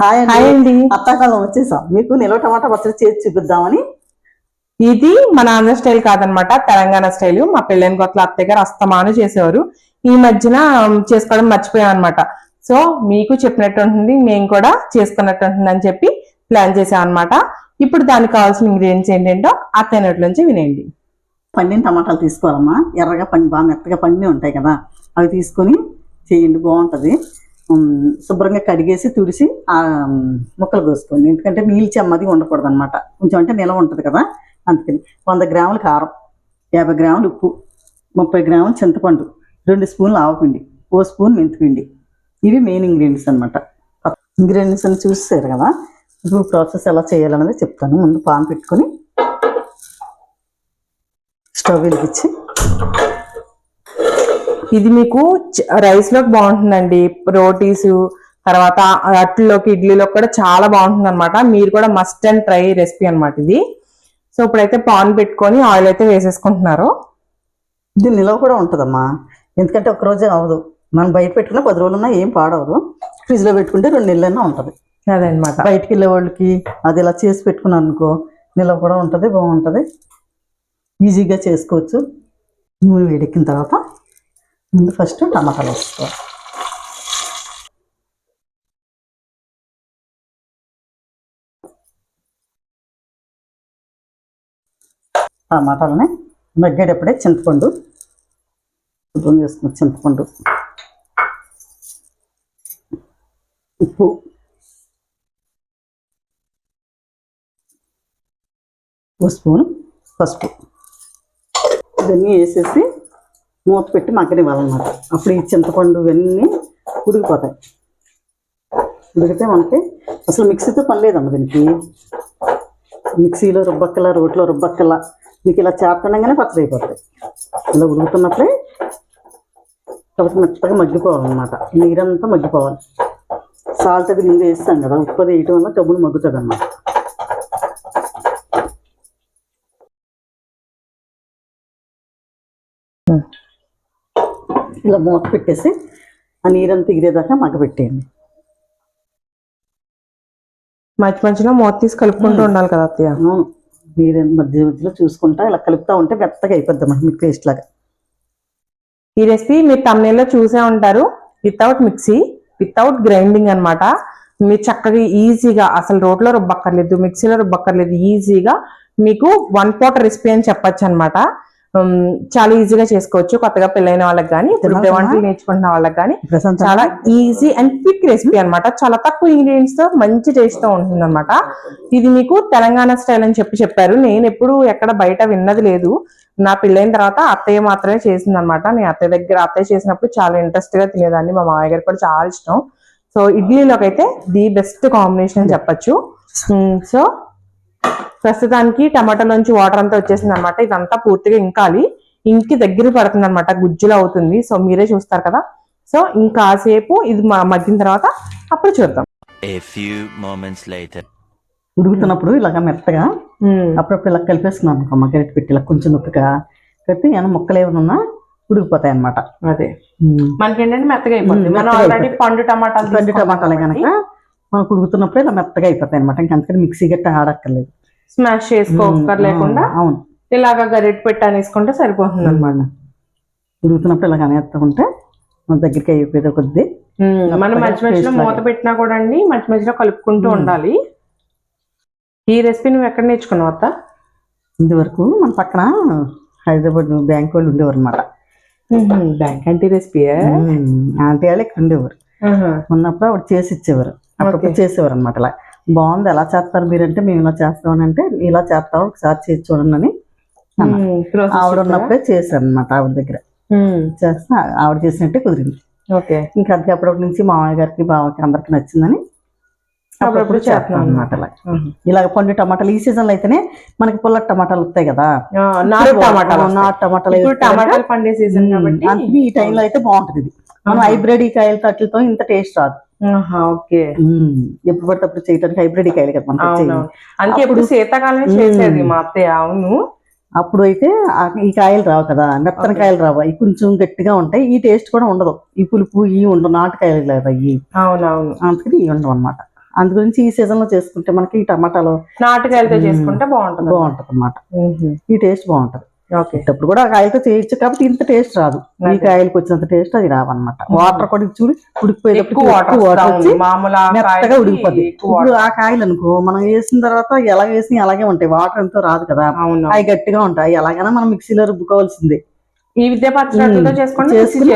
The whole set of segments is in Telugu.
హాయ్ హాయ్ అండి. అత్తాకాలం వచ్చేసాం. మీకు నిల్వ టమాటా పచ్చడి చేసి చూపిద్దామని. ఇది మన ఆంధ్ర స్టైల్ కాదనమాట, తెలంగాణ స్టైల్. మా పెళ్ళైన కొత్తలో అత్తయ్య గారు అస్తమాను చేసేవారు. ఈ మధ్యన చేసుకోవడం మర్చిపోయాం అనమాట. సో మీకు చెప్పినట్టు ఉంటుంది, మేము కూడా చేసుకున్నట్టు ఉంటుంది అని చెప్పి ప్లాన్ చేసాం అనమాట. ఇప్పుడు దానికి కావాల్సిన ఇంగ్రీడియంట్స్ ఏంటంటో అత్తయ్య నోటి నుంచి వినేయండి. పండిన టమాటాలు తీసుకోవాలమ్మా. ఎర్రగా పండి బాగా మెత్తగా పండి ఉంటాయి కదా, అవి తీసుకొని చేయండి, బాగుంటుంది. శుభ్రంగా కడిగేసి తుడిసి ముక్కలు కోసుకోండి. ఎందుకంటే నీళ్ళు చెమ్మది ఉండకూడదు అనమాట. కొంచెం అంటే నిలవ ఉంటుంది కదా, అందుకని 100 గ్రాముల కారం, 50 గ్రాములు ఉప్పు, 30 గ్రాములు చింతపండు, 2 స్పూన్లు ఆవపిండి, 1 స్పూన్ మెంతిపిండి. ఇవి మెయిన్ ఇంగ్రీడియంట్స్ అనమాట. ఇంగ్రీడియంట్స్ అని చూసారు కదా, ఇప్పుడు ప్రాసెస్ ఎలా చేయాలనేది చెప్తాను. ముందు పాన్ పెట్టుకొని స్టవ్ వెలిగించి, ఇది మీకు రైస్ లోకి బాగుంటుందండి, రోటీస్ తర్వాత అట్లలోకి ఇడ్లీలోకి కూడా చాలా బాగుంటుంది అనమాట. మీరు కూడా మస్ట్ అండ్ ట్రై రెసిపీ అనమాట ఇది. సో ఇప్పుడైతే పాన్ పెట్టుకొని ఆయిల్ అయితే వేసేసుకుంటున్నారు. ఇది నిలవ కూడా ఉంటుందమ్మా, ఎందుకంటే ఒక రోజే అవ్వదు. మనం బయట పెట్టుకున్న 10 రోజులున్నా ఏం పాడవదు. ఫ్రిడ్జ్లో పెట్టుకుంటే 2 నెలలైనా ఉంటుంది. అదనమాట. బయటికి వెళ్ళే వాళ్ళకి అది ఇలా చేసి పెట్టుకున్నాను అనుకో, నిలవ కూడా ఉంటుంది, బాగుంటుంది, ఈజీగా చేసుకోవచ్చు. నూనె వేడెక్కిన తర్వాత ముందు ఫస్ట్ టమాటాలు వేసుకోవాలి. టమాటాలని మగ్గేటప్పుడే చింతపండు శుభ్రం చేసుకున్న చింతపండు, ఉప్పు, ఒక స్పూన్ పసుపు, ఇవన్నీ వేసేసి మూత పెట్టి మగ్గనివ్వాలన్నమాట. అప్పుడు ఈ చింతపండు ఇవన్నీ ఉడికిపోతాయి. ఉడికితే మనకి అసలు మిక్సీతో పని లేదమ్మ దీనికి. మిక్సీలో రుబ్బక్కల, రోట్లో రుబ్బక్కల, మీకు ఇలా చేస్తుండగానే పచ్చడి అయిపోతాయి. ఇలా ఉడుకుతున్నప్పుడే కాబట్టి మెత్తగా మగ్గిపోవాలన్నమాట. నీరంతా మగ్గిపోవాలి. సాల్ట్ అది ముందు వేస్తాం కదా, ఉప్పు అది వేయటం వల్ల కబ్బులు మగ్గుతుంది అన్నమాట. ఇలా మూత పెట్టేసి ఆ నీరంతా ఎగిరేదాకా మగ్గబెట్టేయండి. మధ్య మధ్యలో మూత తీసి కలుపుకుంటూ ఉండాలి కదా అత్తయ్య. అవును, నీరు మధ్య మధ్యలో చూసుకుంటా ఇలా కలుపుతూ ఉంటే మెత్తగా అయిపోద్ది అన్నమాట, మీకు పేస్ట్ లాగా. ఈ రెసిపీ మీరు తమిళలో చూసే ఉంటారు. వితౌట్ మిక్సీ, వితౌట్ గ్రైండింగ్ అనమాట. మీరు చక్కగా ఈజీగా, అసలు రోట్లో రుబ్బక్కర్లేదు, మిక్సీలో రుబ్బక్కర్లేదు, ఈజీగా మీకు 1 pot రెసిపీ అని చెప్పచ్చు అనమాట. చాలా ఈజీగా చేసుకోవచ్చు. కొత్తగా పెళ్ళైన వాళ్ళకి కానీ, ఇప్పుడు వంటలు నేర్చుకుంటున్న వాళ్ళకి కానీ చాలా ఈజీ అండ్ క్విక్ రెసిపీ అనమాట. చాలా తక్కువ ఇంగ్రీడియంట్స్ తో మంచి టేస్ట్ తో ఉంటుంది అనమాట. ఇది మీకు తెలంగాణ స్టైల్ అని చెప్పారు. నేను ఎప్పుడు ఎక్కడ బయట విన్నది లేదు. నా పెళ్ళైన తర్వాత అత్తయ్య మాత్రమే చేసింది అనమాట. నేను అత్తయ్య చేసినప్పుడు చాలా ఇంట్రెస్ట్ గా తినేదాన్ని. మా మామయ్య గారు కూడా చాలా ఇష్టం. సో ఇడ్లీలోకి అయితే ది బెస్ట్ కాంబినేషన్ అని చెప్పచ్చు. సో ప్రస్తుతానికి టమాటాలోంచి వాటర్ అంతా వచ్చేసింది అనమాట. ఇదంతా పూర్తిగా ఇంకి దగ్గర పడుతుంది అనమాట, గుజ్జులో అవుతుంది. సో మీరే చూస్తారు కదా. సో ఇంకాసేపు ఇది మగ్గిన తర్వాత అప్పుడు చూద్దాం. ఉడుకుతున్నప్పుడు ఇలాగ మెత్తగా అప్పుడప్పుడు ఇలా కలిపేసుకున్నాను అనుకో, గరిట పెట్టి ఇలా కొంచెం నొప్పిగా కలిపి ఏమైనా ముక్కలు ఏమైనా ఉడికిపోతాయి అనమాట. అదే మనకి ఏంటంటే మెత్తగా అయిపోతుంది. పండు టమాటాలు కనుక మనకు ఉడుకుతున్నప్పుడు ఇలా మెత్తగా అయిపోతాయి అనమాట. ఇంకా అందుకని మిక్సీ గట్ట ఆడక్కర్లేదు, స్మాష్ చేసుకోకర్ లేకుండా. అవును, ఇలాగా గరిట పెట్టి అనేసుకుంటే సరిపోతుంది అనమాట. ఉడుకుతున్నప్పుడు ఇలాగ అనేస్తుంటే మన దగ్గరికి అయిపోయేది కొద్ది. మనం మధ్య మధ్యలో మూత పెట్టినా కూడా అండి, మధ్య మధ్యలో కలుపుకుంటూ ఉండాలి. ఈ రెసిపీ నువ్వు ఎక్కడ నేర్చుకున్నావు అత్త? ఇంతవరకు మన పక్కన హైదరాబాద్ బ్యాంక్ వాళ్ళు ఉండేవారు అనమాట. బ్యాంక్ ఆంటీ రెసిపీ ఆంటీ వాళ్ళు ఇక్కడ ఉండేవారు. ఉన్నప్పుడు ఆవిడ చేసి ఇచ్చేవారు, అప్పుడప్పుడు చేసేవారు అనమాట. ఇలా బాగుంది, ఎలా చేస్తారు మీరంటే మేము ఇలా చేస్తామని అంటే, ఇలా చేస్తాం ఒకసారి చేసి చూడండి అని ఆవిడ ఉన్నప్పుడే చేశారు అనమాట. ఆవిడ దగ్గర చేస్తే ఆవిడ చేసినట్టే కుదిరింది. ఇంకా అది అప్పటి నుంచి మామయ్య గారికి, బావకి అందరికి నచ్చిందని అప్పుడప్పుడు చేస్తాం అనమాట. ఇలాగ పండు టమాటాలు ఈ సీజన్ లో అయితేనే మనకి పుల్లటి టమాటాలు వస్తాయి కదా, నాటు టమాటాలు ఈ టైంలో అయితే బాగుంటుంది. ఇది మనం హైబ్రిడ్ కాయల తట్లతో ఇంత టేస్ట్ రాదు. ఎప్పుడు పడితే అప్పుడు చేయడానికి హైబ్రిడ్ కాయలు కదా మనకి. శీతాకాలం చేసేది మా అత్తయ్య. అవును, అప్పుడు అయితే ఈ కాయలు రావు కదా, మెత్తన కాయలు రావు, అవి కొంచెం గట్టిగా ఉంటాయి. ఈ టేస్ట్ కూడా ఉండదు, ఈ పులుపు ఈ ఉండవు, నాటుకాయలు కదా ఇవి. అవునవును, అందుకని ఇవి ఉండవు అనమాట. అందు గురించి ఈ సీజన్ లో చేసుకుంటే మనకి ఈ టమాటాలు నాటుకాయలతో చేసుకుంటే బాగుంటుంది. బాగుంటది అన్నమాట. ఈ టేస్ట్ బాగుంటది. ఓకే. ఇప్పుడు కూడా ఆ కాయలతో చేయొచ్చు కాబట్టి ఇంత టేస్ట్ రాదు. ఈ కాయలకు వచ్చినంత టేస్ట్ అది రావన్నమాట. వాటర్ కూడా చూడు ఉడికిపోయేటప్పుడు వాటర్ వచ్చి మెత్తగా ఉడికిపోద్ది. ఇప్పుడు ఆ కాయలు అనుకో మనం వేసిన తర్వాత ఎలా వేసి అలాగే ఉంటాయి, వాటర్ ఎంతో రాదు కదా, అవి గట్టిగా ఉంటాయి. ఎలాగైనా మనం మిక్సీలో రుబ్బుకోవాల్సిందే. ఈ విద్యా పచ్చడితో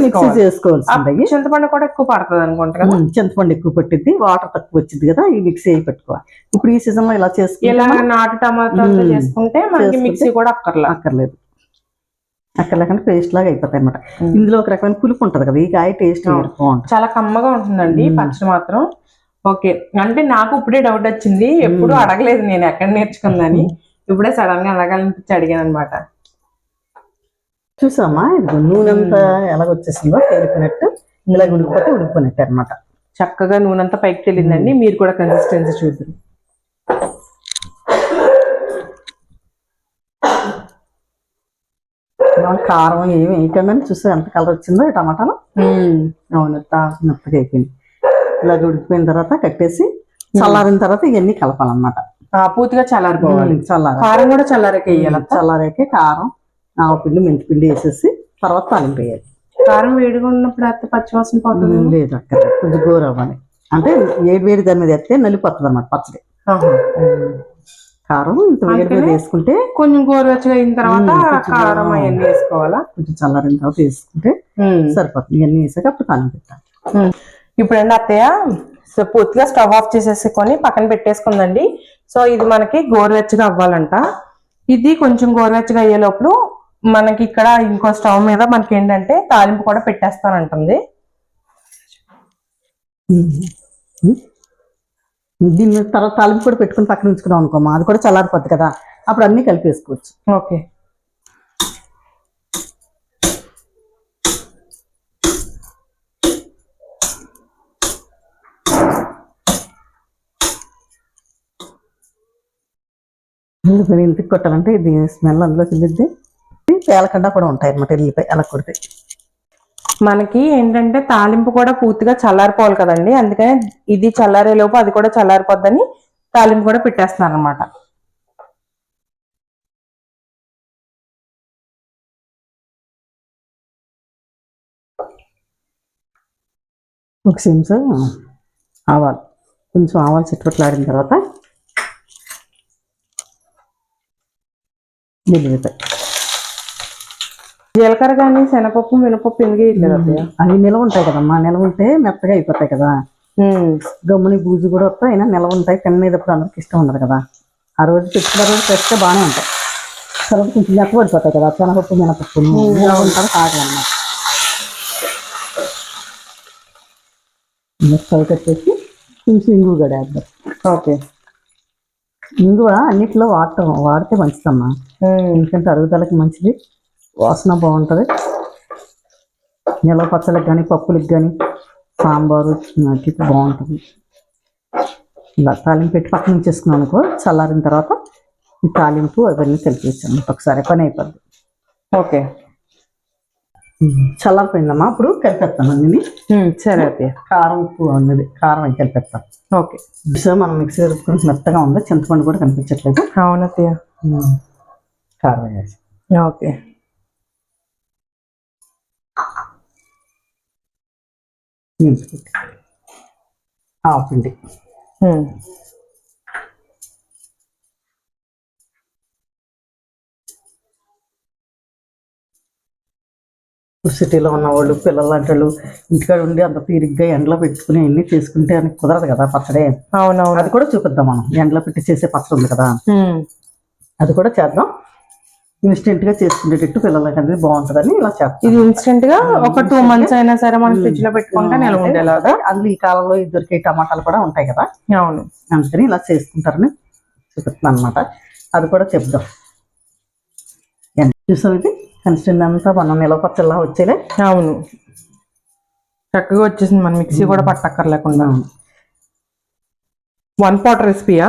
మిక్సీ చేసుకోవాల్సిందే. చింతపండు కూడా ఎక్కువ పడుతుంది అనుకుంటా. చింతపండు ఎక్కువ పట్టిద్ది, వాటర్ తక్కువ వచ్చింది కదా, ఈ మిక్సీ అయి పెట్టుకోవాలి. ఇప్పుడు ఈ సీజన్ లో ఇలా చేసుకుంటే నాటు టమాటాతో చేసుకుంటే మనకి మిక్సీ కూడా అక్కర్లేదు. అక్కర్లేకుండా పేస్ట్ లాగా అయిపోతాయి అనమాట. ఇందులో ఒక రకమైన పులుపు ఉంటది కదా, ఈ కాయ టేస్ట్ బాగుంటుంది, చాలా కమ్మగా ఉంటుందండి పచ్చడి మాత్రం. ఓకే. అంటే నాకు ఇప్పుడే డౌట్ వచ్చింది, ఎప్పుడు అడగలేదు నేను ఎక్కడ నేర్చుకుందని, ఇప్పుడే సడన్ గా అడగాలనిపించి అడిగాను అనమాట. చూసామా ఇది నూనె అంతా ఎలాగొచ్చేసిందో తేలిపోయినట్టు, ఇలా ఉడికిపోయినట్టు అనమాట. చక్కగా నూనె అంతా పైకి తెలియదండి. మీరు కూడా కన్సిస్టెన్సీ చూద్దరు. కారం ఏమి వేయకుండా చూస్తే ఎంత కలర్ వచ్చిందో టమాటాలు. అవును, మెత్తగా అయిపోయింది. ఇలా ఉడికిపోయిన తర్వాత కట్టేసి చల్లారిన తర్వాత ఇవన్నీ కలపాలన్నమాట. పూర్తిగా చల్లారిపోవాలి. కారం కూడా చల్లారాక వేయాలి. చల్లారాకే కారం, ఆవపిండి, మెంతిపిండి వేసేసి తర్వాత తాలింపు వేయాలి. కారం వేడిగా ఉన్నప్పుడు అయితే పచ్చివాసన పోతుంది. లేదు అక్కడ కొంచెం గోరు అవ్వాలి, అంటే వేడి దాని మీద వేస్తే నలిపోతుంది అన్నమాట పచ్చడి. కారం ఇంత వేడి వేసుకుంటే కొంచెం గోరువెచ్చగా అయిన తర్వాత కారం అవన్నీ వేసుకోవాలా, కొంచెం చల్లారిన తర్వాత వేసుకుంటే సరిపోతుంది. ఇవన్నీ వేసాక అప్పుడు తాలింపు పెట్టాలి. ఇప్పుడండి అత్తయ్య పూర్తిగా స్టవ్ ఆఫ్ చేసేసుకొని పక్కన పెట్టేసుకుందండి. సో ఇది మనకి గోరువెచ్చగా అవ్వాలంట. ఇది కొంచెం గోరువెచ్చగా అయ్యే లోపల మనకి ఇక్కడ ఇంకో స్టవ్ మీద మనకి ఏంటంటే తాలింపు కూడా పెట్టేస్తానంటుంది. దీని తర్వాత తాలింపు కూడా పెట్టుకుని పక్కన ఉంచుకున్నాం అనుకోమా, అది కూడా చల్లారిపోద్ది కదా, అప్పుడు అన్ని కలిపేసుకోవచ్చు. ఓకే. ఇంటికి కొట్టాలంటే ఇది స్మెల్ అందులో వెళ్ళిద్ది. పేలకుండా కూడా ఉంటాయి అన్నమాట ఎల్లిపాయ అలా కొడితే. మనకి ఏంటంటే తాలింపు కూడా పూర్తిగా చల్లారిపోవాలి కదండి, అందుకని ఇది చల్లారే లోపు అది కూడా చల్లారిపోద్దని తాలింపు కూడా పెట్టేస్తున్నారు అనమాట. ఒక చెంచా ఆవాలు, కొంచెం ఆవాలు చిట్టుపట్లాడిన తర్వాత వెల్లిపాయ, జీలకర్ర కానీ శనగపప్పు, మినపప్పు ఎందుకు వేయట్లేదు అత్తయ్య? అవి నిలవ ఉంటాయి కదమ్మా, నిలవ ఉంటే మెత్తగా అయిపోతాయి కదా, గమ్ముని బూజు కూడా వస్తాయి. అయినా నిలవ ఉంటాయి, తినేటప్పుడు అందరికి ఇష్టం ఉండదు కదా. ఆ రోజు తెచ్చుకున్న రోజు తెస్తే బాగానే ఉంటాయి, తర్వాత కొంచెం మెత్తపడిపోతాయి కదా శనగపప్పు, మినపప్పు నిలవ ఉంటారు కాగలన్నమాట. స్టవ్ కట్టేసి కొంచెం ఇంగువ కూడా వేద్దాం. ఓకే. ఇంగువ అన్నిట్లో వాడితే మంచిదమ్మా, ఎందుకంటే అరుగుదలకి మంచిది, వాసన బాగుంటుంది. నిలవ పచ్చళ్ళకి కానీ పప్పులకి కానీ సాంబారు వాటికి బాగుంటుంది. ఇలా తాలింపు పెట్టి పక్కన ఉంచేసుకున్నాం అనుకో, చల్లారిన తర్వాత ఈ తాలింపు అవన్నీ కలిపేసాను ఒకసారి, పని అయిపోద్ది. ఓకే. చల్లారిపోయిందమ్మా, అప్పుడు కలిపేస్తాను అన్ని. సరే అత్తయ్య. కారం, ఉప్పు అన్నది కారం అవి కలిపేస్తాం. ఓకే. మనం మిక్సీ రుబ్బుకుంటే మెత్తగా ఉంది, చింతపండు కూడా కనిపించట్లేదు. అవును అత్తయ్య. కారం వేసి ఓకే. ఆవపిండి, సిటీలో ఉన్న వాళ్ళు, పిల్లలు లాంటి వాళ్ళు ఇంటికాడ ఉండి అంత తీరిగ్గా ఎండలో పెట్టుకుని అన్ని చేసుకుంటే అని కుదరదు కదా పచ్చడే. అవునవును. అది కూడా చూపిద్దాం, మనం ఎండలో పెట్టి చేసే పచ్చడి ఉంది కదా, అది కూడా చేద్దాం. ఇన్స్టెంట్ గా చేసుకునేటట్టు పిల్లలకి అనేది బాగుంటుందని ఇలా చేస్తాం. ఇది ఇన్స్టెంట్ గా ఒక 2 months అయినా సరే మనం ఫ్రిడ్జ్ లో పెట్టుకుంటే నిల్వ ఉండేలాగా. అందులో ఈ కాలంలో దొరికే టమాటాలు కూడా ఉంటాయి కదా, అవును, అందుకని ఇలా చేసుకుంటారని చూపిస్తున్నాను అనమాట. అది కూడా చెప్దాం. చూసాం, ఇది కన్సిస్టెంట్ అంతా మనం నిలవ పచ్చల్లా వచ్చేలే. అవును, చక్కగా వచ్చేసింది, మన మిక్సీ కూడా పట్టక్కర్లేకుండా. 1 pot రెసిపీయా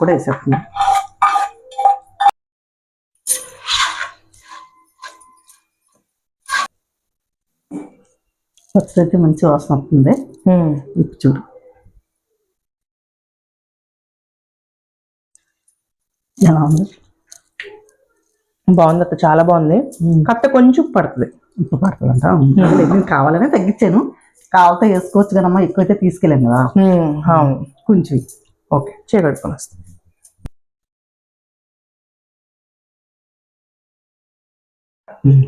కూడా వేసేస్తున్నాం. ఫస్ట్ అయితే మంచి వాసన వస్తుంది. ఇప్పుడు చూడు ఎలా ఉంది. బాగుంది అత్త, చాలా బాగుంది. కాకపోతే కొంచెం ఉప్పు పడుతుంది. ఉప్పు పడుతుందంట. నేను కావాలనే తగ్గించాను. కావాలతో వేసుకోవచ్చు కదమ్మా, ఎక్కువైతే తీసుకెళ్ళాను కదా. అవును, కొంచెం ఓకే చేయగడుకొని వస్తుంది.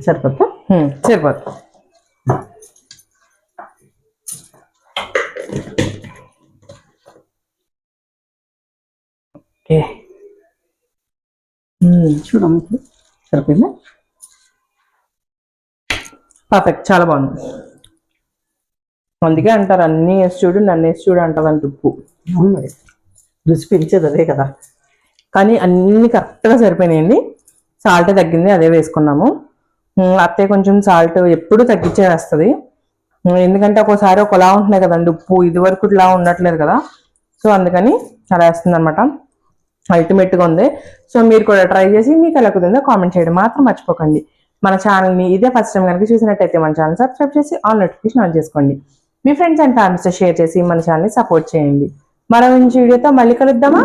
సరిపోతా సరిపోతుంది. ఓకే చూడమ్మా, ఇప్పుడు సరిపోయిందా? పర్ఫెక్ట్, చాలా బాగుంది. అందుకే అంటారు అన్నీ వేసి చూడు, నన్ను వేసి చూడు అంటారు అంట ఉప్పు. అవును మరి, రుచి పెంచేది అదే కదా. కానీ అన్నీ కరెక్ట్గా సరిపోయినాయండి. సాల్ట్ తగ్గింది, అదే వేసుకున్నాము. అత్తయ్య కొంచెం సాల్ట్ ఎప్పుడు తగ్గించే వేస్తుంది. ఎందుకంటే ఒక్కోసారి ఒకలా ఉంటున్నాయి కదండి ఉప్పు, ఇది వరకు ఇట్లా ఉండట్లేదు కదా. సో అందుకని అలా వేస్తుంది అనమాట. అల్టిమేట్గా ఉంది. సో మీరు కూడా ట్రై చేసి మీకు ఎలా కుదిరిందో కామెంట్ చేయడం మాత్రం మర్చిపోకండి. మన ఛానల్ని ఇదే ఫస్ట్ టైం కనుక చూసినట్టయితే మన ఛానల్ సబ్స్క్రైబ్ చేసి ఆల్ నోటిఫికేషన్ ఆన్ చేసుకోండి. మీ ఫ్రెండ్స్ అండ్ ఫ్యామిలీస్తో షేర్ చేసి మన ఛానల్ని సపోర్ట్ చేయండి. మరో మంచి వీడియోతో మళ్ళీ కలుద్దామా?